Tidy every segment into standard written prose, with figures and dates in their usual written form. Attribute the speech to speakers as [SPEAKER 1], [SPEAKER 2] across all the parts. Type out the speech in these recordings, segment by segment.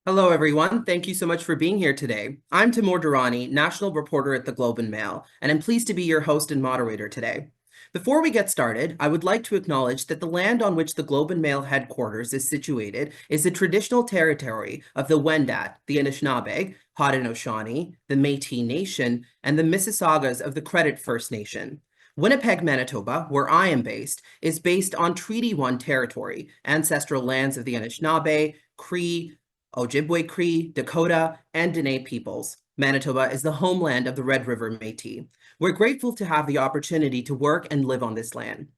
[SPEAKER 1] Hello, everyone. Thank you so much for being here today. I'm Timur Durrani, national reporter at the Globe and Mail, and I'm pleased to be your host and moderator today. Before we get started, I would like to acknowledge that the land on which the Globe and Mail headquarters is situated is the traditional territory of the Wendat, the Anishinaabe, Haudenosaunee, the Métis Nation, and the Mississaugas of the Credit First Nation. Winnipeg, Manitoba, where I am is based on Treaty 1 territory, ancestral lands of the Anishinaabe, Cree, Ojibwe Cree, Dakota, and Dene peoples. Manitoba is the homeland of the Red River Métis. We're grateful to have the opportunity to work and live on this land.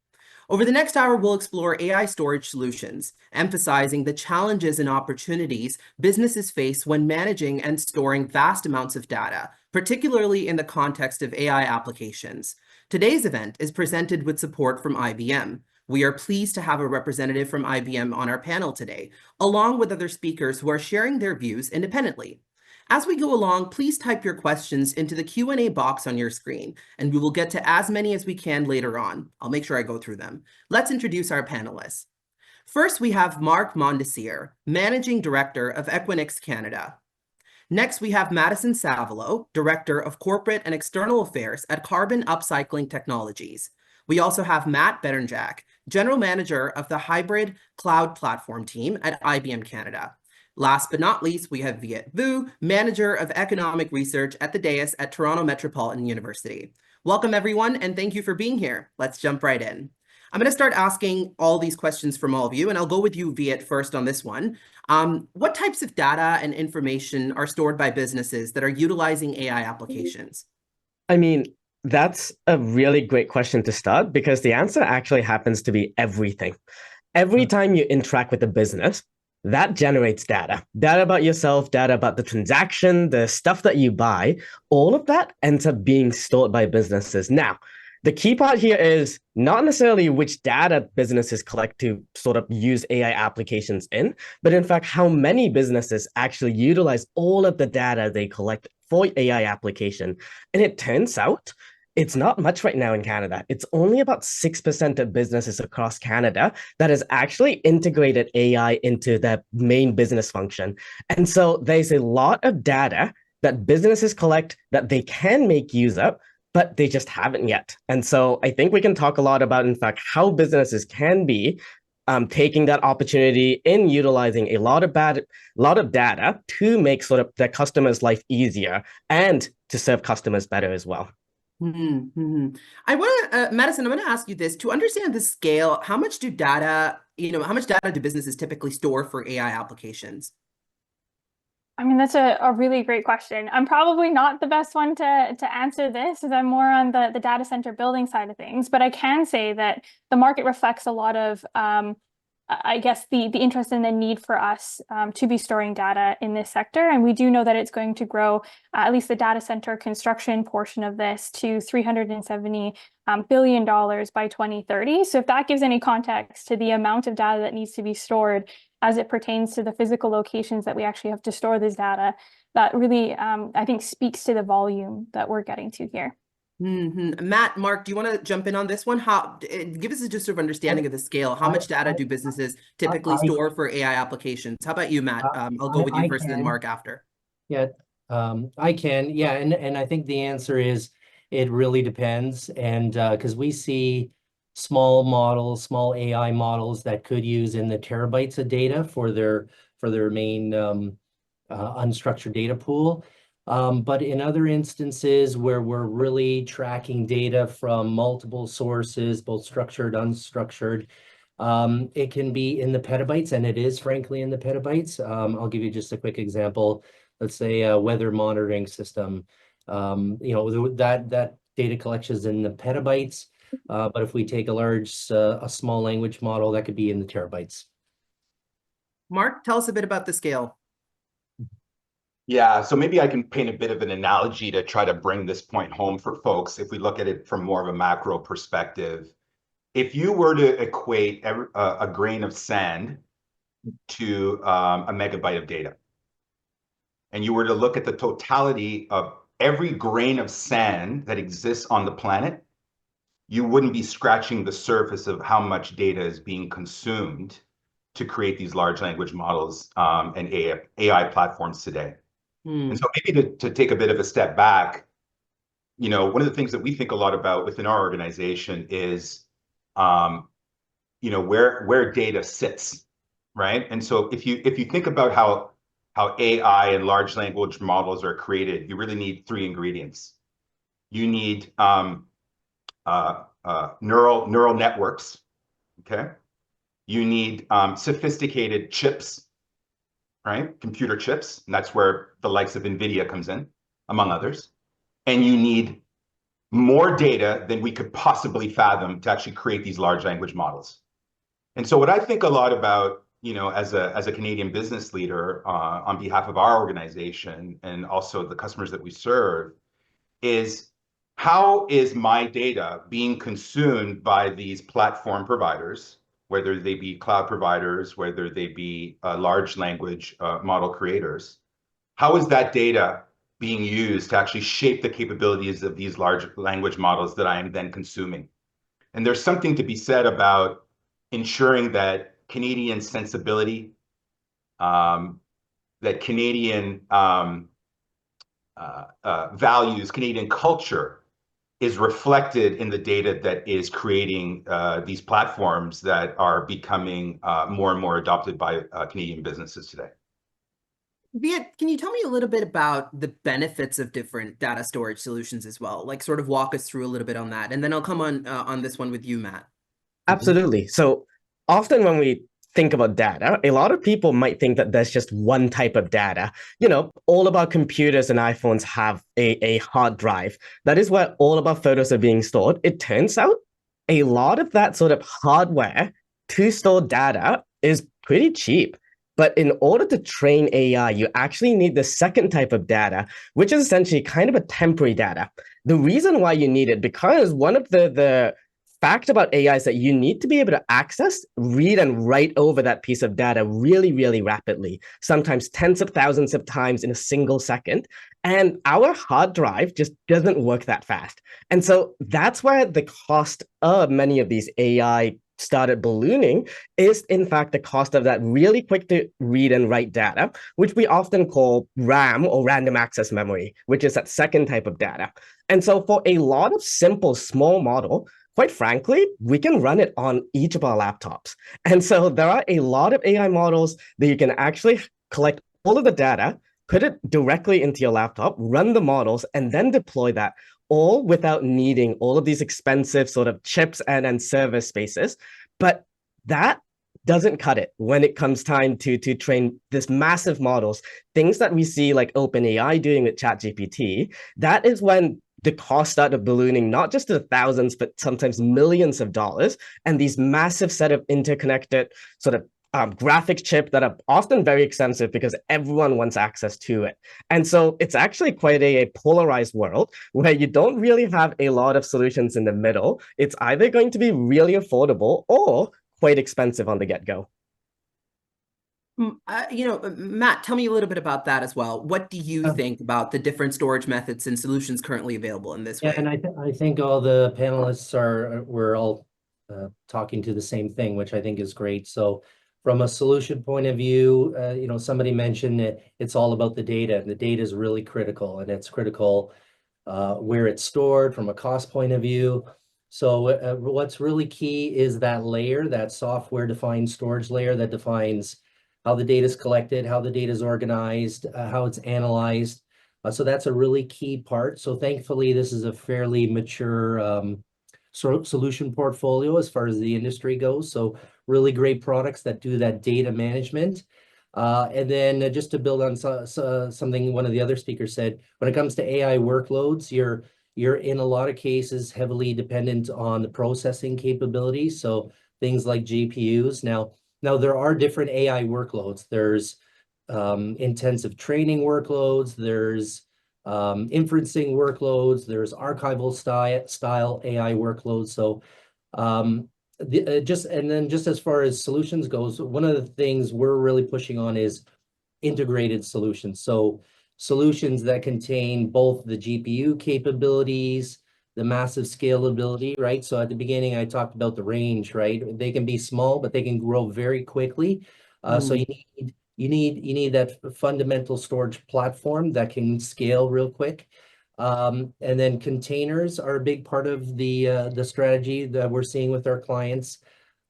[SPEAKER 1] Over the next hour, we'll explore AI storage solutions, emphasizing the challenges and opportunities businesses face when managing and storing vast amounts of data, particularly in the context of AI applications. Today's event is presented with support from IBM. We are pleased to have a representative from IBM on our panel today, along with other speakers who are sharing their views independently. As we go along, please type your questions into the Q&A box on your screen, and we will get to as many as we can later on. I'll make sure I go through them. Let's introduce our panelists. First, we have Mark Mondesir, Managing Director of Equinix Canada. Next, we have Madison Savelo, Director of Corporate and External Affairs at Carbon Upcycling Technologies. We also have Matt Berenjak, General Manager of the Hybrid Cloud Platform team at IBM Canada. Last but not least, we have Viet Vu, Manager of Economic Research at the DAIS at Toronto Metropolitan University. Welcome, everyone, and thank you for being here. Let's jump right in. I'm going to start asking all these questions from all of you, and I'll go with you, Viet, first on this one. What types of data and information are stored by businesses that are utilizing AI applications?
[SPEAKER 2] I mean, that's a really great question to start because the answer actually happens to be everything. Every time you interact with a business, that generates data. Data about yourself, data about the transaction, the stuff that you buy, all of that ends up being stored by businesses. Now, the key part here is not necessarily which data businesses collect to sort of use AI applications in, but in fact, how many businesses actually utilize all of the data they collect for AI application. And it turns out it's not much right now in Canada. It's only about 6% of businesses across Canada that has actually integrated AI into their main business function. And so there's a lot of data that businesses collect that they can make use of, but they just haven't yet. And so I think we can talk a lot about, in fact, how businesses can be taking that opportunity in utilizing a lot of data to make sort of their customers' life easier and to serve customers better as well.
[SPEAKER 1] Mm-hmm. I want to, Madison, I'm going to ask you this. To understand the scale, how much how much data do businesses typically store for AI applications?
[SPEAKER 3] I mean, that's a really great question. I'm probably not the best one to answer this, as I'm more on the data center building side of things. But I can say that the market reflects a lot of, I guess, the interest and the need for us to be storing data in this sector. And we do know that it's going to grow, at least the data center construction portion of this, to $370 billion by 2030. So if that gives any context to the amount of data that needs to be stored as it pertains to the physical locations that we actually have to store this data, that really, I think, speaks to the volume that we're getting to here.
[SPEAKER 1] Mm-hmm. Matt, Mark, do you want to jump in on this one? Give us a just sort of understanding of the scale. How much data do businesses typically store for AI applications? How about you, Matt? I'll go with you first and then Mark after.
[SPEAKER 4] Yeah, I can. Yeah, and I think the answer is it really depends. And because we see small models, small AI models that could use in the terabytes of data for their main unstructured data pool. But in other instances where we're really tracking data from multiple sources, both structured, unstructured, it can be in the petabytes, and it is frankly in the petabytes. I'll give you just a quick example. Let's say a weather monitoring system. That data collection is in the petabytes. But if we take a small language model, that could be in the terabytes.
[SPEAKER 1] Mark, tell us a bit about the scale.
[SPEAKER 5] Yeah, so maybe I can paint a bit of an analogy to try to bring this point home for folks if we look at it from more of a macro perspective. If you were to equate a grain of sand to a megabyte of data, and you were to look at the totality of every grain of sand that exists on the planet, you wouldn't be scratching the surface of how much data is being consumed to create these large language models and AI platforms today. And so maybe to take a bit of a step back, you know, one of the things that we think a lot about within our organization is, you know, where data sits, right? And so if you think about how AI and large language models are created, you really need three ingredients. You need neural networks, okay? You need sophisticated chips, right? Computer chips, and that's where the likes of NVIDIA comes in, among others. And you need more data than we could possibly fathom to actually create these large language models. And so what I think a lot about, you know, as a Canadian business leader on behalf of our organization and also the customers that we serve is, how is my data being consumed by these platform providers, whether they be cloud providers, whether they be large language model creators? How is that data being used to actually shape the capabilities of these large language models that I am then consuming? And there's something to be said about ensuring that Canadian sensibility, that Canadian values, Canadian culture is reflected in the data that is creating these platforms that are becoming more and more adopted by Canadian businesses today.
[SPEAKER 1] Viet, can you tell me a little bit about the benefits of different data storage solutions as well? Like sort of walk us through a little bit on that. And then I'll come on this one with you, Matt.
[SPEAKER 2] Absolutely. So often when we think about data, a lot of people might think that there's just one type of data. You know, all of our computers and iPhones have a hard drive. That is where all of our photos are being stored. It turns out a lot of that sort of hardware to store data is pretty cheap. But in order to train AI, you actually need the second type of data, which is essentially kind of a temporary data. The reason why you need it, because one of the fact about AI is that you need to be able to access, read, and write over that piece of data really, really rapidly, sometimes tens of thousands of times in a single second. And our hard drive just doesn't work that fast. And so that's why the cost of many of these AI started ballooning is in fact the cost of that really quick to read and write data, which we often call RAM or random access memory, which is that second type of data. And so for a lot of simple small model, quite frankly, we can run it on each of our laptops. And so there are a lot of AI models that you can actually collect all of the data, put it directly into your laptop, run the models, and then deploy that, all without needing all of these expensive sort of chips and server spaces. But that doesn't cut it when it comes time to train this massive models, things that we see like OpenAI doing with ChatGPT. That is when the cost started ballooning, not just to the thousands, but sometimes millions of dollars. And these massive set of interconnected sort of graphics chip that are often very expensive because everyone wants access to it. And so it's actually quite a polarized world where you don't really have a lot of solutions in the middle. It's either going to be really affordable or quite expensive on the get-go.
[SPEAKER 1] You know, Matt, tell me a little bit about that as well. What do you think about the different storage methods and solutions currently available in this way?
[SPEAKER 4] And I think all the panelists we're all talking to the same thing, which I think is great. So from a solution point of view, you know, somebody mentioned that it's all about the data, and the data is really critical, and it's critical where it's stored from a cost point of view. So what's really key is that layer, that software-defined storage layer that defines how the data is collected, how the data is organized, how it's analyzed. So that's a really key part. So thankfully, this is a fairly mature solution portfolio as far as the industry goes. So really great products that do that data management. And then just to build on something one of the other speakers said, when it comes to AI workloads, you're in a lot of cases heavily dependent on the processing capabilities. So things like GPUs. Now there are different AI workloads. There's intensive training workloads. There's inferencing workloads. There's archival style AI workloads. So just as far as solutions goes, one of the things we're really pushing on is integrated solutions. So solutions that contain both the GPU capabilities, the massive scalability, right? So at the beginning, I talked about the range, right? They can be small, but they can grow very quickly. So you need that fundamental storage platform that can scale real quick. And then containers are a big part of the strategy that we're seeing with our clients.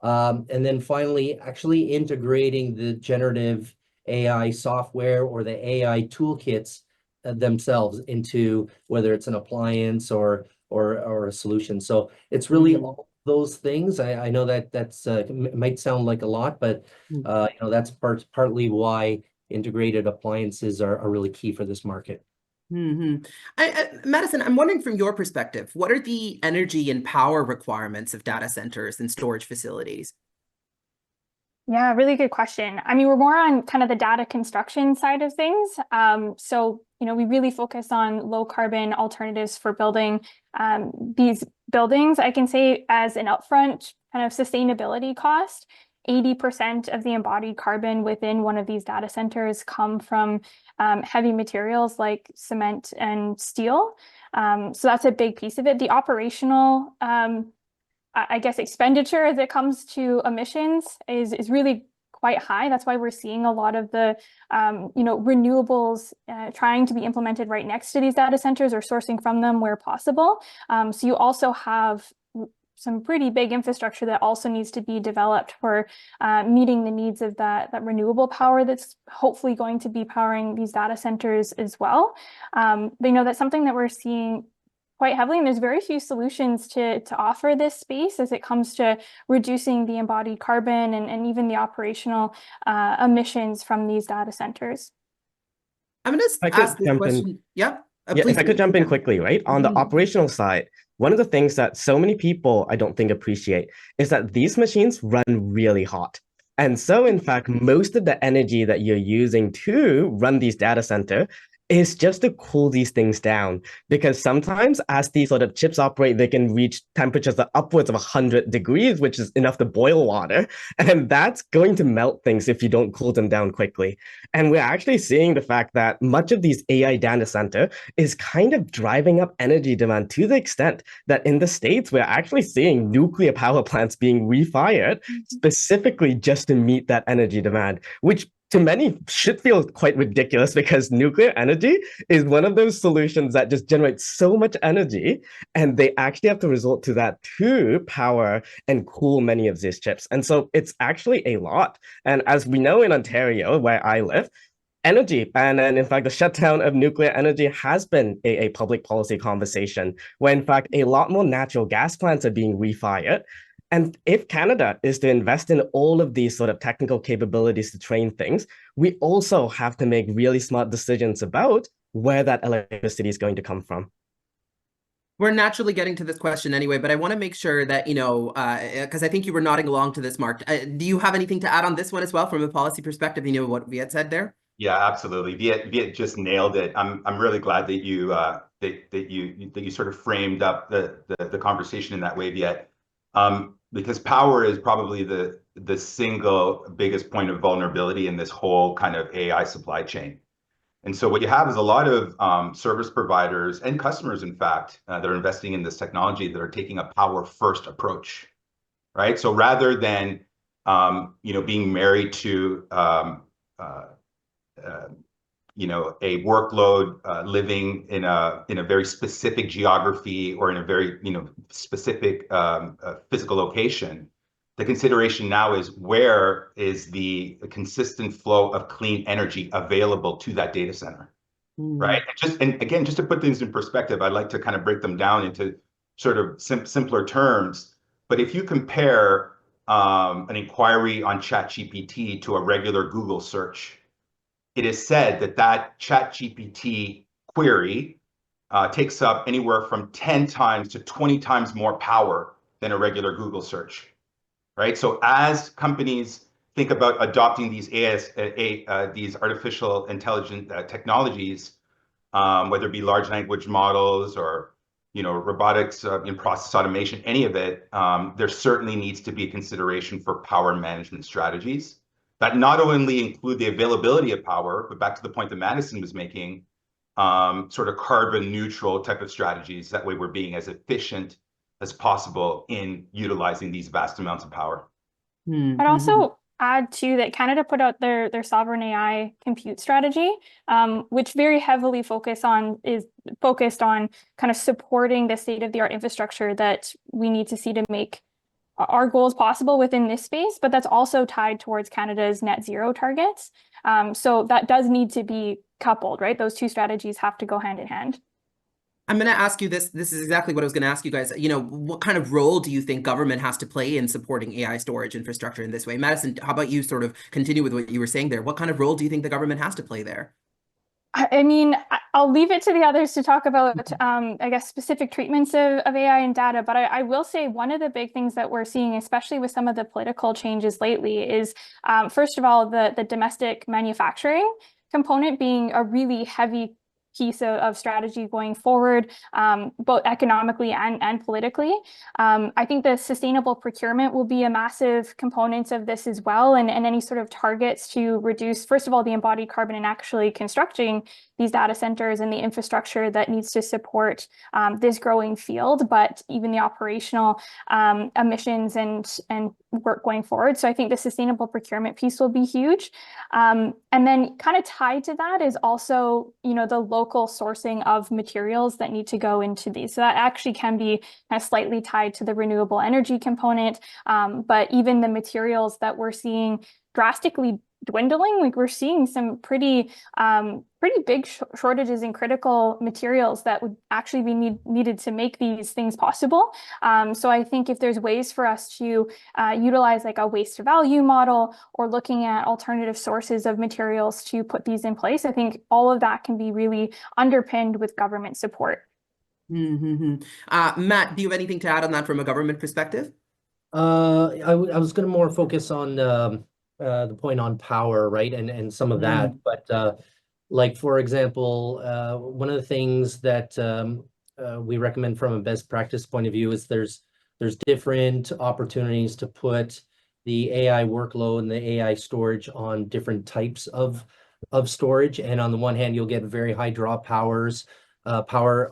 [SPEAKER 4] And then finally, actually integrating the generative AI software or the AI toolkits themselves into whether it's an appliance or a solution. So it's really all those things. I know that that's might sound like a lot, but that's partly why integrated appliances are really key for this market.
[SPEAKER 1] Madison, I'm wondering from your perspective, what are the energy and power requirements of data centers and storage facilities?
[SPEAKER 3] Yeah, really good question. I mean, we're more on kind of the data construction side of things. So, we really focus on low carbon alternatives for building these buildings. I can say as an upfront kind of sustainability cost, 80% of the embodied carbon within one of these data centers come from heavy materials like cement and steel. So that's a big piece of it. The operational I guess expenditure as it comes to emissions is really quite high. That's why we're seeing a lot of the renewables trying to be implemented right next to these data centers or sourcing from them where possible. So you also have some pretty big infrastructure that also needs to be developed for meeting the needs of that renewable power that's hopefully going to be powering these data centers as well. But that's something that we're seeing quite heavily, and there's very few solutions to offer this space as it comes to reducing the embodied carbon and even the operational emissions from these data centers.
[SPEAKER 1] I'm going to ask this question. Yeah,
[SPEAKER 2] Yeah,
[SPEAKER 1] please.
[SPEAKER 2] if I could jump in quickly, right? On the operational side, one of the things that so many people I don't think appreciate is that these machines run really hot. And so, in fact, most of the energy that you're using to run these data center is just to cool these things down. Because sometimes as these sort of chips operate, they can reach temperatures of upwards of 100 degrees, which is enough to boil water. And that's going to melt things if you don't cool them down quickly. And we're actually seeing the fact that much of these AI data center is kind of driving up energy demand to the extent that in the States, we're actually seeing nuclear power plants being refired specifically just to meet that energy demand, which to many should feel quite ridiculous because nuclear energy is one of those solutions that just generates so much energy, and they actually have to resort to that to power and cool many of these chips. And so it's actually a lot. And as we know in Ontario, where I live, energy and in fact the shutdown of nuclear energy has been a public policy conversation where in fact a lot more natural gas plants are being refired. And if Canada is to invest in all of these sort of technical capabilities to train things, we also have to make really smart decisions about where that electricity is going to come from.
[SPEAKER 1] We're naturally getting to this question anyway, but I want to make sure that, because I think you were nodding along to this, Mark. Do you have anything to add on this one as well from a policy perspective? What we had said there?
[SPEAKER 5] Yeah, absolutely. Viet just nailed it. I'm really glad that you sort of framed up the conversation in that way, Viet. Because power is probably the single biggest point of vulnerability in this whole kind of AI supply chain. And so what you have is a lot of service providers and customers, in fact, that are investing in this technology that are taking a power first approach, right? So rather than being married to a workload, living in a very specific geography or in a very specific physical location, the consideration now is where is the consistent flow of clean energy available to that data center, right? And again, just to put things in perspective, I'd like to kind of break them down into sort of simpler terms. But if you compare an inquiry on ChatGPT to a regular Google search, it is said that ChatGPT query takes up anywhere from 10 times to 20 times more power than a regular Google search, right? So as companies think about adopting these these artificial intelligent technologies, whether it be large language models or robotics in process automation, any of it, there certainly needs to be a consideration for power management strategies that not only include the availability of power, but back to the point that Madison was making, sort of carbon neutral type of strategies. That way we're being as efficient as possible in utilizing these vast amounts of power.
[SPEAKER 3] I'd also add too that Canada put out their sovereign AI compute strategy, which very heavily focused on kind of supporting the state-of-the-art infrastructure that we need to see to make our goals possible within this space, but that's also tied towards Canada's net zero targets. So that does need to be coupled, right? Those two strategies have to go hand in hand.
[SPEAKER 1] I'm going to ask you this. This is exactly what I was going to ask you guys. What kind of role do you think government has to play in supporting AI storage infrastructure in this way? Madison, how about you sort of continue with what you were saying there? What kind of role do you think the government has to play there?
[SPEAKER 3] I mean, I'll leave it to the others to talk about, I guess, specific treatments of AI and data. But I will say one of the big things that we're seeing, especially with some of the political changes lately, is first of all, the domestic manufacturing component being a really heavy piece of strategy going forward, both economically and politically. I think the sustainable procurement will be a massive component of this as well, and any sort of targets to reduce, first of all, the embodied carbon and actually constructing these data centers and the infrastructure that needs to support this growing field, but even the operational emissions and work going forward. So I think the sustainable procurement piece will be huge. And then kind of tied to that is also, the local sourcing of materials that need to go into these. So that actually can be kind of slightly tied to the renewable energy component. But even the materials that we're seeing drastically dwindling, like we're seeing some pretty big shortages in critical materials that would actually be needed to make these things possible. So I think if there's ways for us to utilize like a waste to value model or looking at alternative sources of materials to put these in place, I think all of that can be really underpinned with government support.
[SPEAKER 1] Matt, do you have anything to add on that from a government perspective?
[SPEAKER 4] I was going to more focus on the point on power, right, and some of that. But like for example, one of the things that we recommend from a best practice point of view is there's different opportunities to put the AI workload and the AI storage on different types of storage. And on the one hand, you'll get very high draw power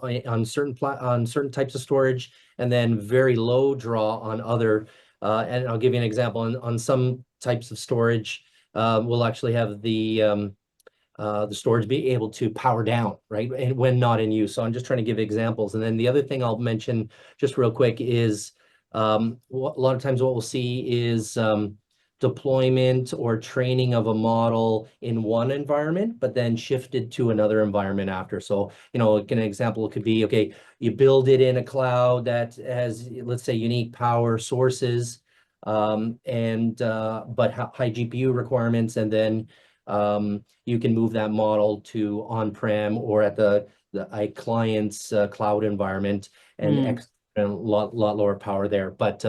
[SPEAKER 4] on certain types of storage, and then very low draw on other. And I'll give you an example. On some types of storage, we'll actually have the storage be able to power down, right, and when not in use. So I'm just trying to give examples. And then the other thing I'll mention just real quick is a lot of times what we'll see is deployment or training of a model in one environment, but then shifted to another environment after. So, like an example could be, okay, you build it in a cloud that has, let's say, unique power sources, but high GPU requirements, and then you can move that model to on-prem or at the client's cloud environment and a lot lower power there. But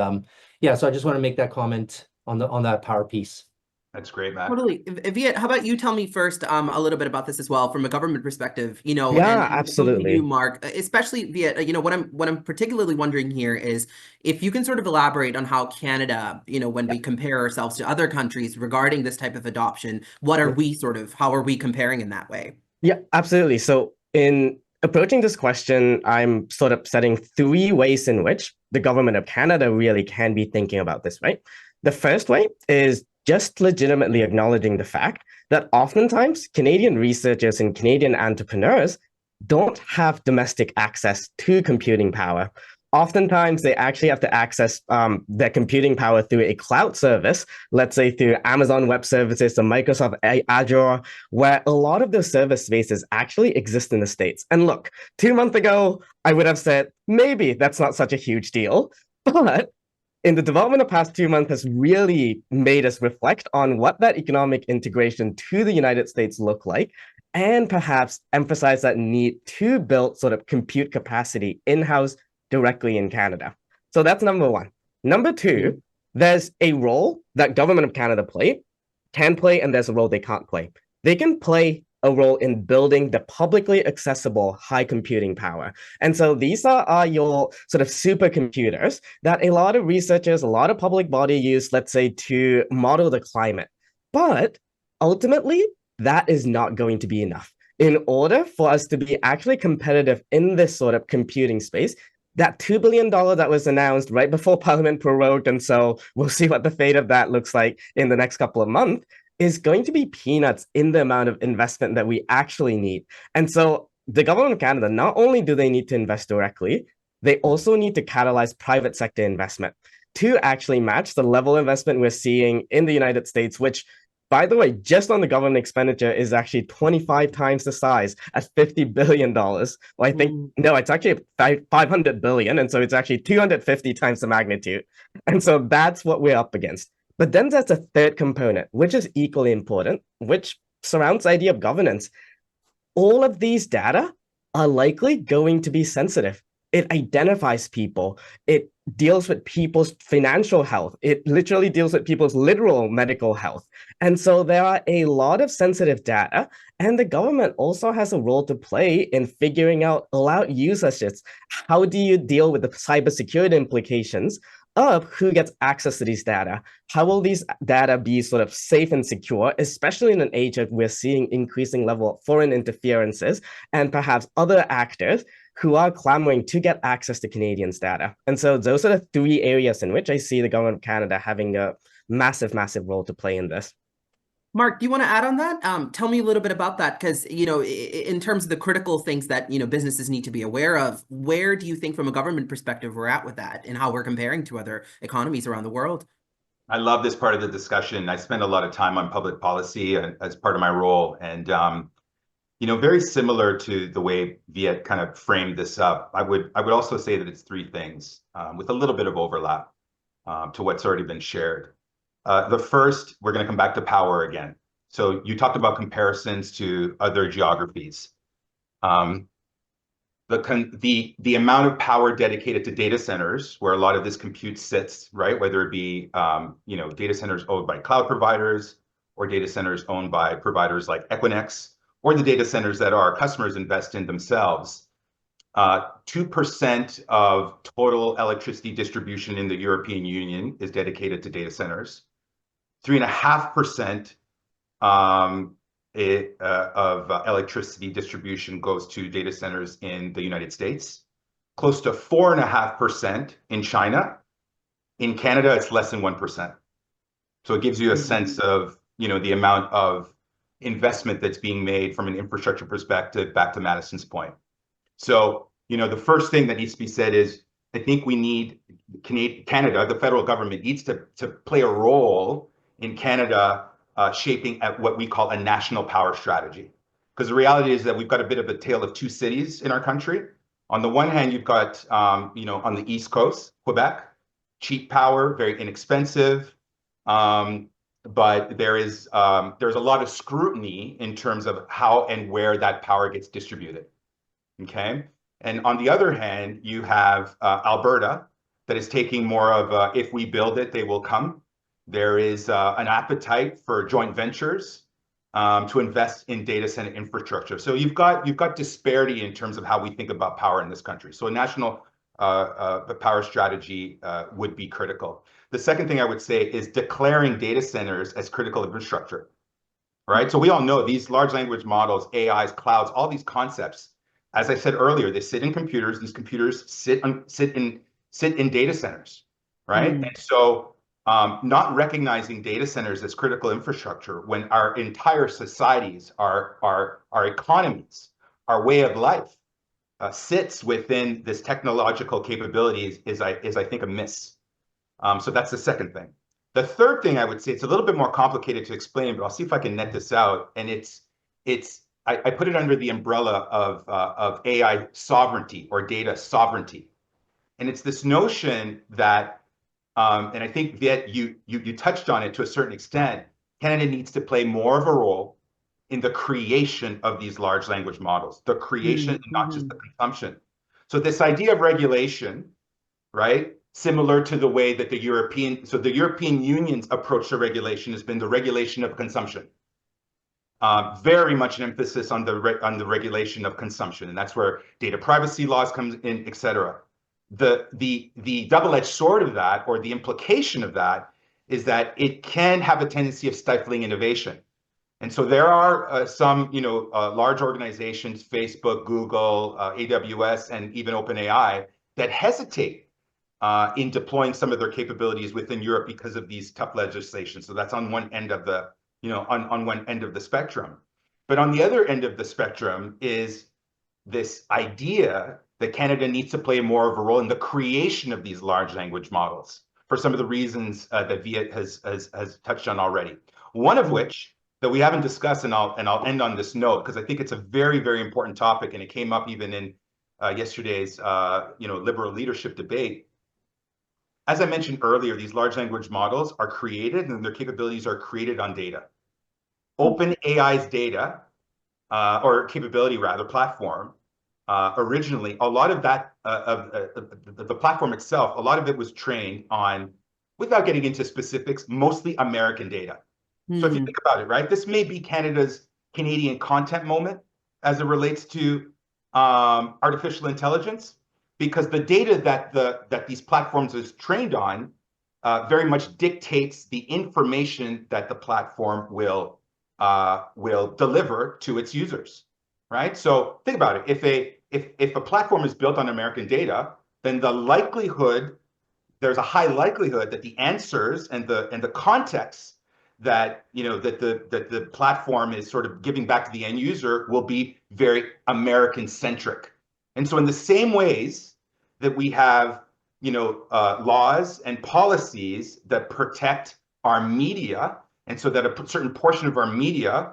[SPEAKER 4] yeah, so I just want to make that comment on that power piece.
[SPEAKER 5] That's great, Matt.
[SPEAKER 1] Totally. Viet, how about you tell me first a little bit about this as well from a government perspective,
[SPEAKER 2] Yeah,
[SPEAKER 1] and
[SPEAKER 2] absolutely.
[SPEAKER 1] you, Mark, especially Viet, what I'm particularly wondering here is if you can sort of elaborate on how Canada, when we compare ourselves to other countries regarding this type of adoption, how are we comparing in that way?
[SPEAKER 2] Yeah, absolutely. So in approaching this question, I'm sort of setting 3 ways in which the government of Canada really can be thinking about this, right? The first way is just legitimately acknowledging the fact that oftentimes Canadian researchers and Canadian entrepreneurs don't have domestic access to computing power. Oftentimes, they actually have to access their computing power through a cloud service, let's say through Amazon Web Services or Microsoft Azure, where a lot of those service spaces actually exist in the States. And look, 2 months ago, I would have said, maybe that's not such a huge deal, but in the development of the past 2 months has really made us reflect on what that economic integration to the United States look like, and perhaps emphasize that need to build sort of compute capacity in-house directly in Canada. So that's number 1. Number 2, there's a role that Government of Canada can play, and there's a role they can't play. They can play a role in building the publicly accessible high computing power. And so these are your sort of supercomputers that a lot of researchers, a lot of public body use, let's say, to model the climate. But ultimately, that is not going to be enough. in order for us to be actually competitive in this sort of computing space, that $2 billion that was announced right before Parliament prorogued, and so we'll see what the fate of that looks like in the next couple of months, is going to be peanuts in the amount of investment that we actually need. And so the government of Canada, not only do they need to invest directly, they also need to catalyze private sector investment to actually match the level of investment we're seeing in the United States, which, by the way, just on the government expenditure is actually 25 times the size at $50 billion. Well, I think, no, it's actually 500 billion. And so it's actually 250 times the magnitude. And so that's what we're up against. But then there's a third component, which is equally important, which surrounds the idea of governance. All of these data are likely going to be sensitive. It identifies people. It deals with people's financial health. It literally deals with people's literal medical health. And so there are a lot of sensitive data, and the government also has a role to play in figuring out, allow users, how do you deal with the cybersecurity implications of who gets access to these data? How will these data be sort of safe and secure, especially in an age of we're seeing increasing level of foreign interferences and perhaps other actors who are clamoring to get access to Canadians' data? And so those are the three areas in which I see the government of Canada having a massive, massive role to play in this.
[SPEAKER 1] Mark, do you want to add on that? Tell me a little bit about that, because, in terms of the critical things that, businesses need to be aware of, where do you think from a government perspective we're at with that and how we're comparing to other economies around the world?
[SPEAKER 5] I love this part of the discussion. I spend a lot of time on public policy as part of my role. And, very similar to the way Viet kind of framed this up, I would also say that it's three things with a little bit of overlap to what's already been shared. The first, we're going to come back to power again. So you talked about comparisons to other geographies. The amount of power dedicated to data centers, where a lot of this compute sits, right? Whether it be data centers owned by cloud providers, or data centers owned by providers like Equinix, or the data centers that our customers invest in themselves. 2% of total electricity distribution in the European Union is dedicated to data centers. 3.5% of electricity distribution goes to data centers in the United States. Close to 4.5% in China. In Canada, it's less than 1%. So it gives you a sense of the amount of investment that's being made from an infrastructure perspective, back to Madison's point. So, the first thing that needs to be said is, I think we need Canada, the federal government needs to play a role in Canada shaping at what we call a national power strategy. Because the reality is that we've got a bit of a tale of two cities in our country. On the one hand, you've got, on the East Coast, Quebec, cheap power, very inexpensive. But there's a lot of scrutiny in terms of how and where that power gets distributed. Okay. And on the other hand, you have Alberta that is taking more of if we build it, they will come. There is an appetite for joint ventures to invest in data center infrastructure. So you've got disparity in terms of how we think about power in this country. So a national power strategy would be critical. The second thing I would say is declaring data centers as critical infrastructure, right? So we all know these large language models, AIs, clouds, all these concepts. As I said earlier, they sit in computers. These computers sit in data centers, right? And so not recognizing data centers as critical infrastructure when our entire societies, our economies, our way of life sits within this technological capabilities is I think a miss. So that's the second thing. The third thing I would say, it's a little bit more complicated to explain, but I'll see if I can net this out. And I put it under the umbrella of AI sovereignty or data sovereignty. And it's this notion that, and I think Viet, you touched on it to a certain extent, Canada needs to play more of a role in the creation of these large language models, the creation and not just the consumption. So this idea of regulation, right? Similar to the way that the European Union's approach to regulation has been the regulation of consumption. Very much an emphasis on the regulation of consumption, and that's where data privacy laws comes in, et cetera. The double-edged sword of that, or the implication of that, is that it can have a tendency of stifling innovation. And so there are some, large organizations, Facebook, Google, AWS, and even OpenAI, that hesitate in deploying some of their capabilities within Europe because of these tough legislations. So that's on one end of the, on one end of the spectrum. But on the other end of the spectrum is this idea that Canada needs to play more of a role in the creation of these large language models for some of the reasons that Viet has touched on already. One of which that we haven't discussed, and I'll end on this note because I think it's a very, very important topic, and it came up even in yesterday's liberal leadership debate. As I mentioned earlier, these large language models are created and their capabilities are created on data. OpenAI's data, or capability rather, platform, originally, a lot of that, the platform itself, a lot of it was trained on, without getting into specifics, mostly American data. So if you think about it, right, this may be Canada's Canadian content moment as it relates to artificial intelligence, because the data that these platforms is trained on very much dictates the information that the platform will deliver to its users, right? So think about it. If a platform is built on American data, then there's a high likelihood that the answers and the context that the platform is sort of giving back to the end user will be very American centric. And so in the same ways that we have laws and policies that protect our media, and so that a certain portion of our media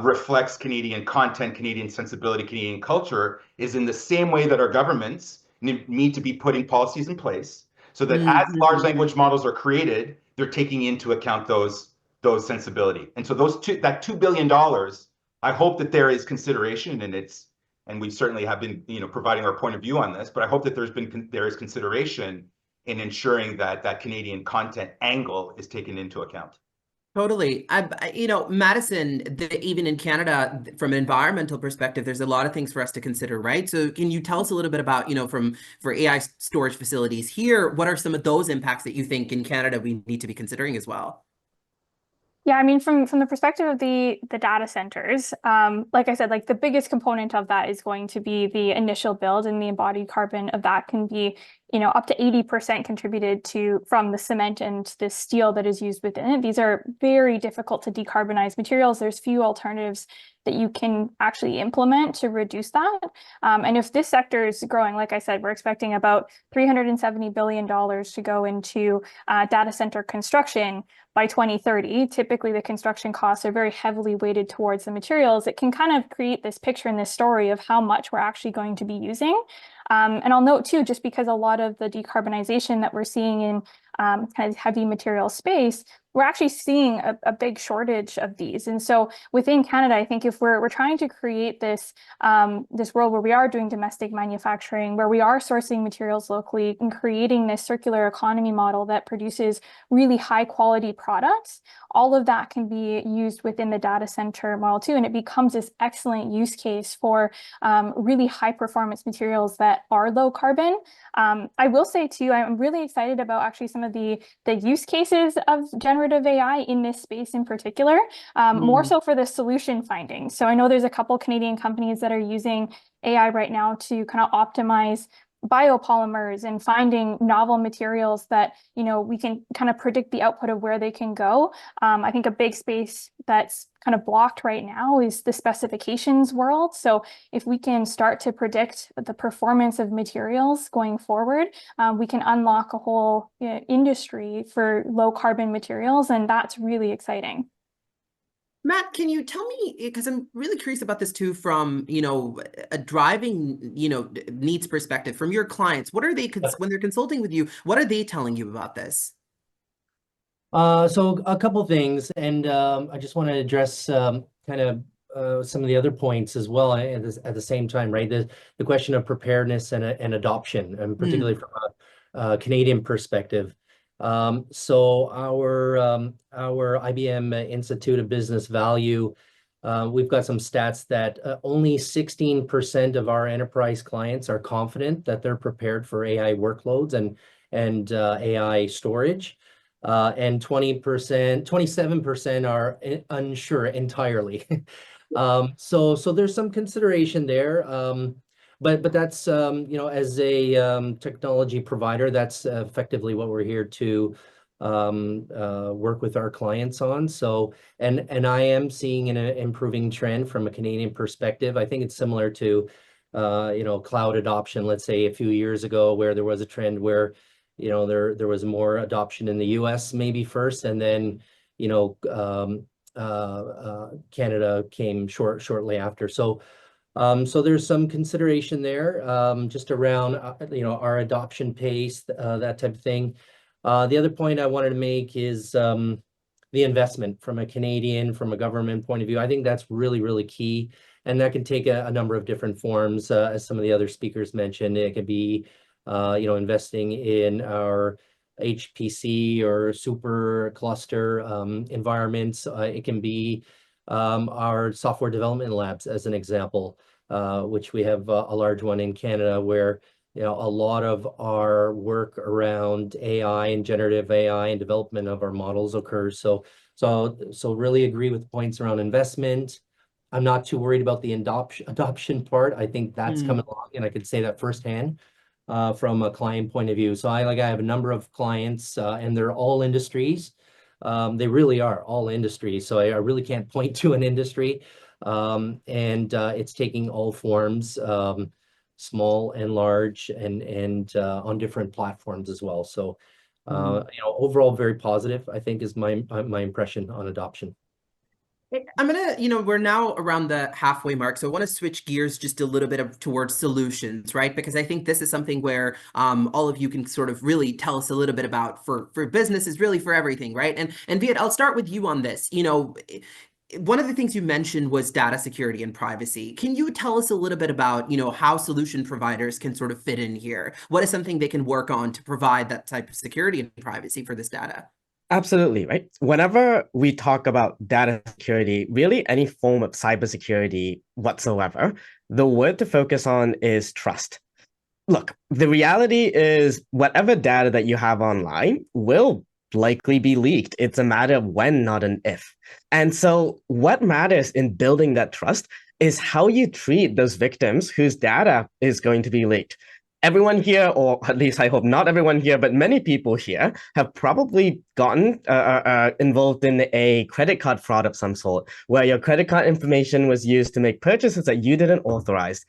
[SPEAKER 5] reflects Canadian content, Canadian sensibility, Canadian culture, is in the same way that our governments need to be putting policies in place so that as large language models are created, they're taking into account those sensibility. And so that $2 billion, I hope that there is consideration, and we certainly have been providing our point of view on this, but I hope that there is consideration in ensuring that Canadian content angle is taken into account.
[SPEAKER 1] Totally. Madison, even in Canada, from an environmental perspective, there's a lot of things for us to consider, right? So can you tell us a little bit about, for AI storage facilities here, what are some of those impacts that you think in Canada we need to be considering as well?
[SPEAKER 3] Yeah, I mean, from the perspective of the data centers, like I said, like the biggest component of that is going to be the initial build, and the embodied carbon of that can be, up to 80% contributed from the cement and the steel that is used within it. These are very difficult to decarbonize materials. There's few alternatives that you can actually implement to reduce that. And if this sector is growing, like I said, we're expecting about $370 billion to go into data center construction by 2030. Typically, the construction costs are very heavily weighted towards the materials. It can kind of create this picture and this story of how much we're actually going to be using. And I'll note too, just because a lot of the decarbonization that we're seeing in kind of heavy material space, we're actually seeing a big shortage of these. And so within Canada, I think if we're trying to create this world where we are doing domestic manufacturing, where we are sourcing materials locally and creating this circular economy model that produces really high quality products, all of that can be used within the data center model too. And it becomes this excellent use case for really high performance materials that are low carbon. I will say too, I'm really excited about actually some of the use cases of generative AI in this space in particular, more so for the solution finding. So I know there's a couple Canadian companies that are using AI right now to kind of optimize biopolymers and finding novel materials that, we can kind of predict the output of where they can go. I think a big space that's kind of blocked right now is the specifications world. So if we can start to predict the performance of materials going forward, we can unlock a whole industry for low carbon materials, and that's really exciting.
[SPEAKER 1] Matt, can you tell me, because I'm really curious about this too, from, a driving, needs perspective from your clients, what are they, when they're consulting with you, what are they telling you about this?
[SPEAKER 4] So a couple things, and I just want to address kind of some of the other points as well at the same time, right? The question of preparedness and adoption, and particularly from a Canadian perspective. So our IBM Institute of Business Value, we've got some stats that only 16% of our enterprise clients are confident that they're prepared for AI workloads and AI storage. and 27% are unsure entirely. So there's some consideration there. But that's as a technology provider, that's effectively what we're here to work with our clients on. So and I am seeing an improving trend from a Canadian perspective. I think it's similar to cloud adoption, let's say a few years ago, where there was a trend where there was more adoption in the US maybe first, and then Canada came shortly after. So there's some consideration there, just around our adoption pace, that type of thing. The other point I wanted to make is the investment from a government point of view. I think that's really, really key. And that can take a number of different forms, as some of the other speakers mentioned. It could be, investing in our HPC or super cluster environments. It can be our software development labs, as an example, which we have a large one in Canada, where a lot of our work around AI and generative AI and development of our models occurs. So really agree with the points around investment. I'm not too worried about the adoption part. I think that's coming along, and I could say that firsthand from a client point of view. So I have a number of clients, and they're all industries. They really are all industries. So I really can't point to an industry. And it's taking all forms, small and large, and on different platforms as well. So overall very positive, I think, is my impression on adoption.
[SPEAKER 1] I'm gonna, we're now around the halfway mark, so I want to switch gears just a little bit towards solutions, right? Because I think this is something where all of you can sort of really tell us a little bit about for businesses, really for everything, right? And Viet, I'll start with you on this. One of the things you mentioned was data security and privacy. Can you tell us a little bit about, how solution providers can sort of fit in here? What is something they can work on to provide that type of security and privacy for this data?
[SPEAKER 2] Absolutely, right? Whenever we talk about data security, really any form of cybersecurity whatsoever, the word to focus on is trust. Look, the reality is whatever data that you have online will likely be leaked. It's a matter of when, not an if. And so what matters in building that trust is how you treat those victims whose data is going to be leaked. Everyone here, or at least I hope not everyone here, but many people here have probably gotten involved in a credit card fraud of some sort, where your credit card information was used to make purchases that you didn't authorize.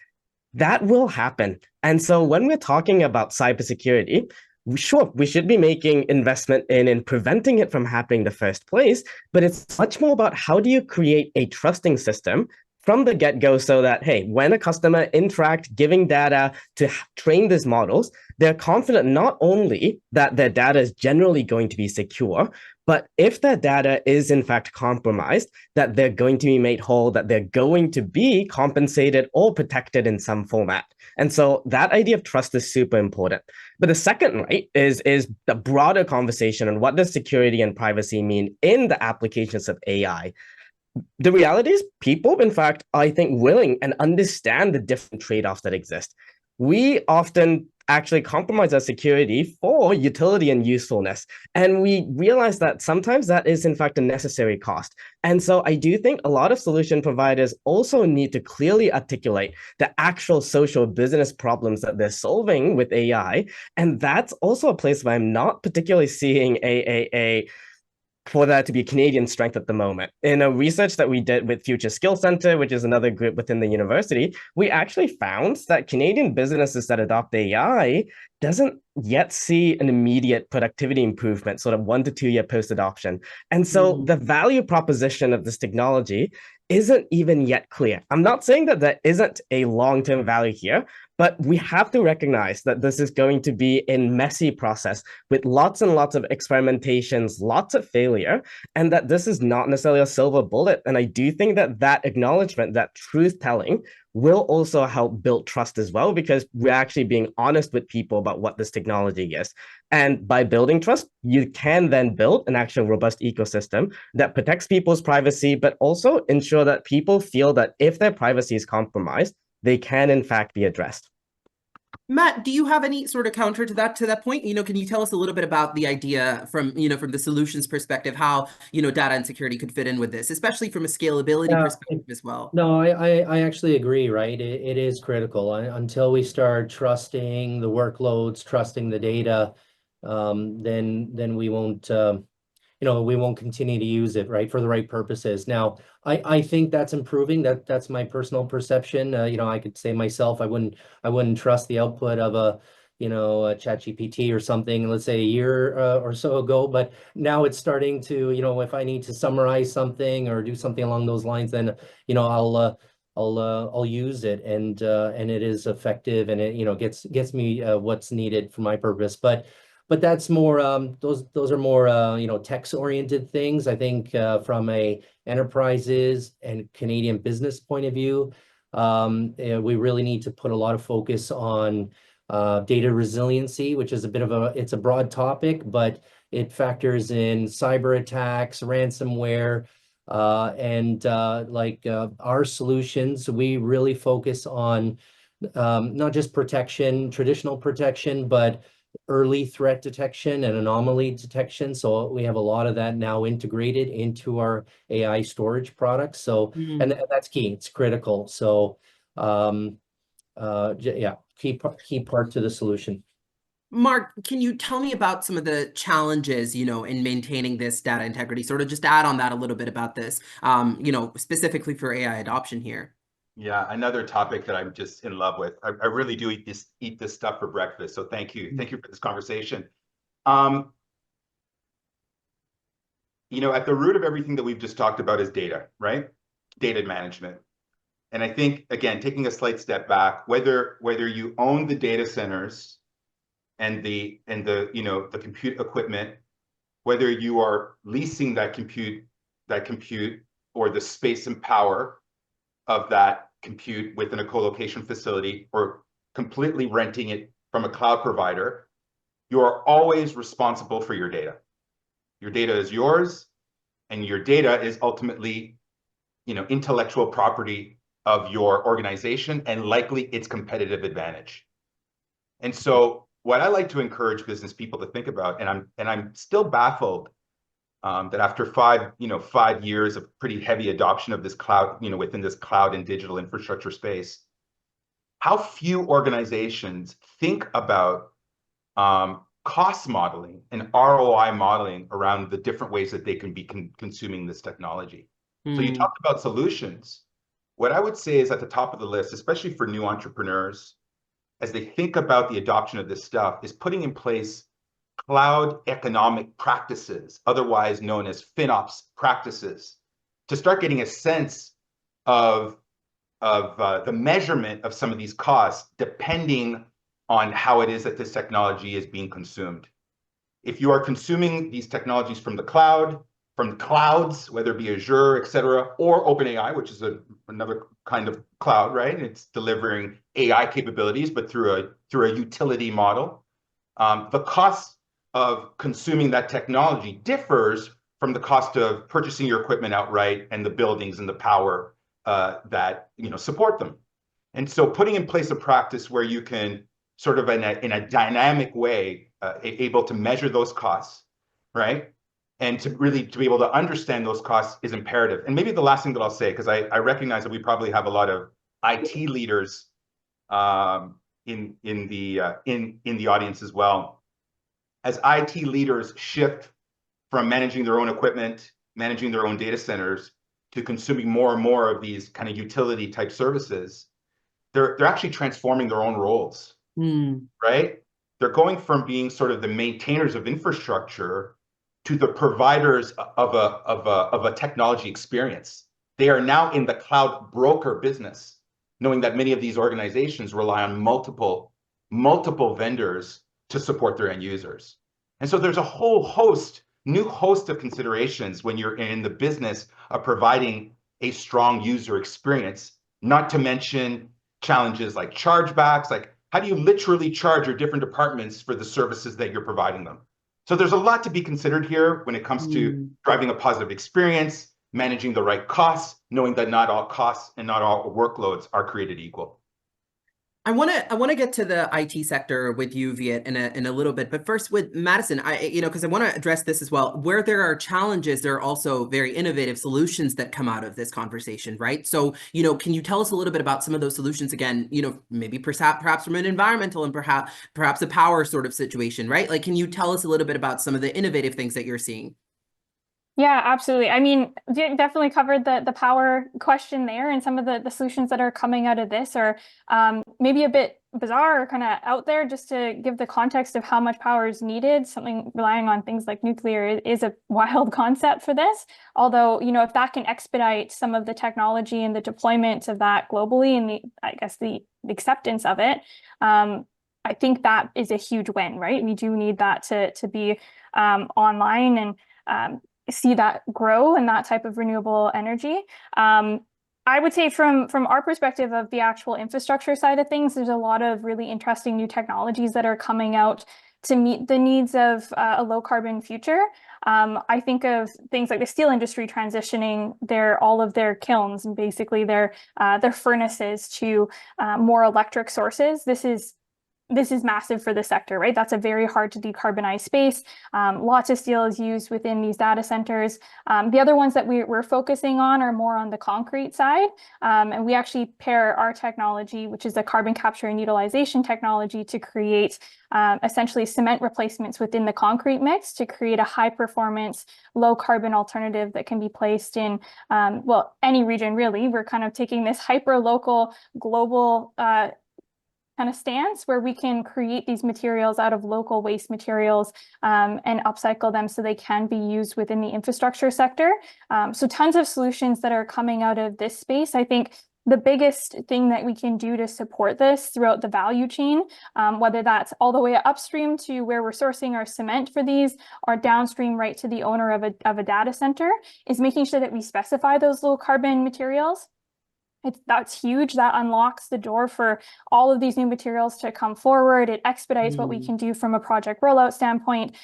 [SPEAKER 2] That will happen. And so when we're talking about cybersecurity, sure, we should be making investment in preventing it from happening in the first place, but it's much more about how do you create a trusting system from the get-go, so that, hey, when a customer interact giving data to train these models, they're confident not only that their data is generally going to be secure, but if their data is in fact compromised, that they're going to be made whole, that they're going to be compensated or protected in some format. And so that idea of trust is super important. But the second, right, is the broader conversation on what does security and privacy mean in the applications of AI. The reality is people, in fact, I think, willing and understand the different trade-offs that exist. We often actually compromise our security for utility and usefulness. And we realize that sometimes that is, in fact, a necessary cost. And so I do think a lot of solution providers also need to clearly articulate the actual social business problems that they're solving with AI. And that's also a place where I'm not particularly seeing for that to be a Canadian strength at the moment. In a research that we did with Future Skill Center, which is another group within the university, we actually found that Canadian businesses that adopt AI doesn't yet see an immediate productivity improvement, sort of 1 to 2 year post-adoption. And so the value proposition of this technology isn't even yet clear. I'm not saying that there isn't a long-term value here, but we have to recognize that this is going to be a messy process with lots and lots of experimentations, lots of failure, and that this is not necessarily a silver bullet. And I do think that that acknowledgement, that truth-telling, will also help build trust as well, because we're actually being honest with people about what this technology is. And by building trust, you can then build an actual robust ecosystem that protects people's privacy, but also ensure that people feel that if their privacy is compromised, they can in fact be addressed.
[SPEAKER 1] Matt, do you have any sort of counter to that point? Can you tell us a little bit about the idea from the solutions perspective, how, data and security could fit in with this, especially from a scalability
[SPEAKER 4] Yeah,
[SPEAKER 1] perspective as well?
[SPEAKER 4] no, I actually agree, right? It is critical. Until we start trusting the workloads, trusting the data, then we won't we won't continue to use it, right, for the right purposes. Now, I think that's improving. That's my personal perception. I could say myself, I wouldn't trust the output of a ChatGPT or something, let's say a year or so ago. But now it's starting to, if I need to summarize something or do something along those lines, then I'll use it, and it is effective, and it gets me what's needed for my purpose. But that's more those are more text oriented things. I think from a enterprises and Canadian business point of view, we really need to put a lot of focus on data resiliency, which is it's a broad topic, but it factors in cyber attacks, ransomware, and our solutions. We really focus on not just protection, traditional protection, but early threat detection and anomaly detection. So we have a lot of that now integrated into our AI storage products. So, and that's key. It's critical. So, yeah, key part to the solution.
[SPEAKER 1] Mark, can you tell me about some of the challenges, in maintaining this data integrity? Sort of just add on that a little bit about this, specifically for AI adoption here.
[SPEAKER 5] Yeah, another topic that I'm just in love with. I really do eat this stuff for breakfast. So thank you for this conversation. At the root of everything that we've just talked about is data, right? Data management. And I think, again, taking a slight step back, whether you own the data centers and the compute equipment, whether you are leasing that compute or the space and power of that compute within a co-location facility or completely renting it from a cloud provider, you are always responsible for your data. Your data is yours, and your data is ultimately, intellectual property of your organization and likely its competitive advantage. And so what I like to encourage business people to think about, and I'm still baffled that after 5 years of pretty heavy adoption of this cloud, within this cloud and digital infrastructure space, how few organizations think about cost modeling and ROI modeling around the different ways that they can be consuming this technology. So you talked about solutions. What I would say is at the top of the list, especially for new entrepreneurs, as they think about the adoption of this stuff, is putting in place cloud economic practices, otherwise known as FinOps practices, to start getting a sense of the measurement of some of these costs, depending on how it is that this technology is being consumed. If you are consuming these technologies from the cloud, from clouds, whether it be Azure, et cetera, or OpenAI, which is another kind of cloud, right? It's delivering AI capabilities, but through a utility model. The cost of consuming that technology differs from the cost of purchasing your equipment outright and the buildings and the power that support them. And so putting in place a practice where you can sort of in a dynamic way able to measure those costs, right? And to be able to understand those costs is imperative. And maybe the last thing that I'll say, because I recognize that we probably have a lot of IT leaders in the audience as well. As IT leaders shift from managing their own equipment, managing their own data centers, to consuming more and more of these kind of utility type services, they're actually transforming their own roles, right? They're going from being sort of the maintainers of infrastructure to the providers of a technology experience. They are now in the cloud broker business, knowing that many of these organizations rely on multiple vendors to support their end users. And so there's a whole new host of considerations when you're in the business of providing a strong user experience, not to mention challenges like chargebacks, like how do you literally charge your different departments for the services that you're providing them? So there's a lot to be considered here when it comes to driving a positive experience, managing the right costs, knowing that not all costs and not all workloads are created equal.
[SPEAKER 1] I want to get to the IT sector with you, Viet, in a little bit. But first, with Madison, because I want to address this as well. Where there are challenges, there are also very innovative solutions that come out of this conversation, right? So, can you tell us a little bit about some of those solutions again? Maybe perhaps from an environmental and perhaps a power sort of situation, right? Like, can you tell us a little bit about some of the innovative things that you're seeing?
[SPEAKER 3] Yeah, absolutely. I mean, definitely covered the power question there, and some of the solutions that are coming out of this are maybe a bit bizarre or kind of out there. Just to give the context of how much power is needed, something relying on things like nuclear is a wild concept for this. Although, if that can expedite some of the technology and the deployment of that globally, and the acceptance of it, I think that is a huge win, right? We do need that to be online and see that grow and that type of renewable energy. I would say from our perspective of the actual infrastructure side of things, there's a lot of really interesting new technologies that are coming out to meet the needs of a low carbon future. I think of things like the steel industry transitioning all of their kilns and basically their furnaces to more electric sources. This is massive for the sector, right? That's a very hard to decarbonize space. Lots of steel is used within these data centers. The other ones that we're focusing on are more on the concrete side. And we actually pair our technology, which is a carbon capture and utilization technology, to create essentially cement replacements within the concrete mix to create a high performance, low carbon alternative that can be placed in, any region really. We're kind of taking this hyper local, global kind of stance where we can create these materials out of local waste materials and upcycle them so they can be used within the infrastructure sector. So tons of solutions that are coming out of this space. I think the biggest thing that we can do to support this throughout the value chain, whether that's all the way upstream to where we're sourcing our cement for these, or downstream right to the owner of a data center, is making sure that we specify those low carbon materials. That's huge. That unlocks the door for all of these new materials to come forward. It expedites what we can do from a project rollout standpoint.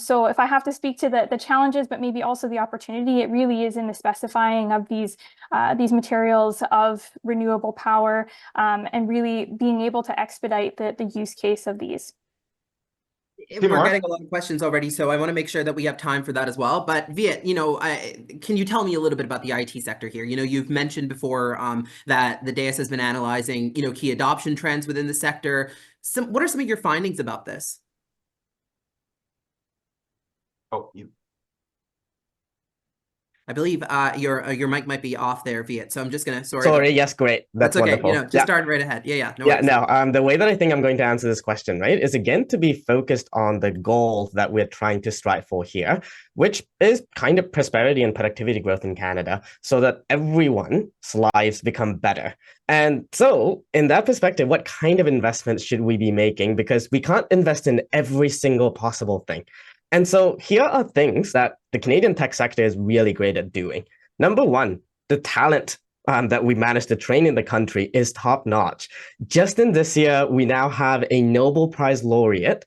[SPEAKER 3] So if I have to speak to the challenges, but maybe also the opportunity, it really is in the specifying of these materials of renewable power and really being able to expedite the use case of these.
[SPEAKER 1] We're getting a lot of questions already, so I want to make sure that we have time for that as well. But Viet, can you tell me a little bit about the IT sector here? You've mentioned before that the DAIS has been analyzing, key adoption trends within the sector. What are some of your findings about this? I believe your mic might be off there, Viet. So I'm just gonna
[SPEAKER 2] Sorry. Yes, great. That's
[SPEAKER 1] okay.
[SPEAKER 2] wonderful.
[SPEAKER 1] Just start right ahead. Yeah. No
[SPEAKER 2] yeah.
[SPEAKER 1] worries.
[SPEAKER 2] No. The way that I think I'm going to answer this question, right, is again to be focused on the goal that we're trying to strive for here, which is kind of prosperity and productivity growth in Canada, so that everyone's lives become better. And so, in that perspective, what kind of investments should we be making? Because we can't invest in every single possible thing. And so here are things that the Canadian tech sector is really great at doing. Number one, the talent that we managed to train in the country is top notch. Just in this year, we now have a Nobel Prize laureate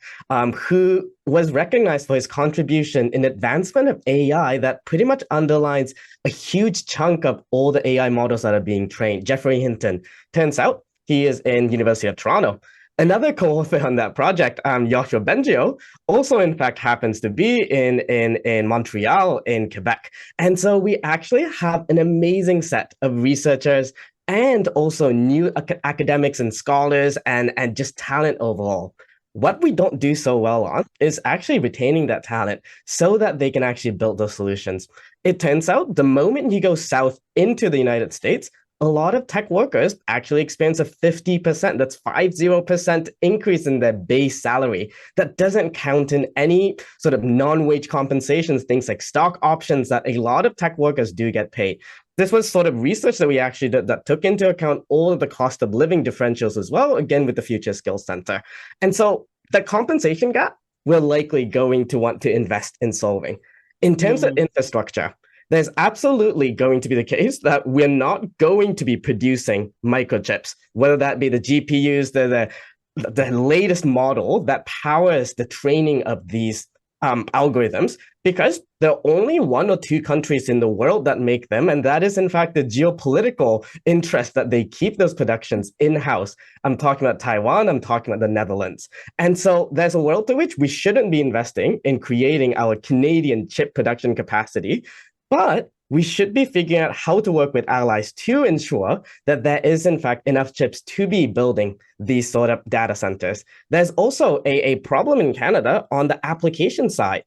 [SPEAKER 2] who was recognized for his contribution in advancement of AI that pretty much underlines a huge chunk of all the AI models that are being trained. Jeffrey Hinton, turns out he is in University of Toronto. Another co-author on that project, Joshua Bengio, also in fact happens to be in Montreal, in Quebec. And so we actually have an amazing set of researchers and also new academics and scholars and just talent overall. What we don't do so well on is actually retaining that talent so that they can actually build those solutions. It turns out the moment you go south into the United States, a lot of tech workers actually experience a 50%, that's 50% increase in their base salary. That doesn't count in any sort of non-wage compensations, things like stock options that a lot of tech workers do get paid. This was sort of research that we actually did that took into account all of the cost of living differentials as well, again, with the Future Skills Center. And so the compensation gap, we're likely going to want to invest in solving. In terms of infrastructure, there's absolutely going to be the case that we're not going to be producing microchips, whether that be the GPUs, the latest model that powers the training of these algorithms because there are only one or two countries in the world that make them, and that is in fact the geopolitical interest that they keep those productions in-house. I'm talking about Taiwan, I'm talking about the Netherlands. And so there's a world to which we shouldn't be investing in creating our Canadian chip production capacity, but we should be figuring out how to work with allies to ensure that there is, in fact, enough chips to be building these sort of data centers. There's also a problem in Canada on the application side.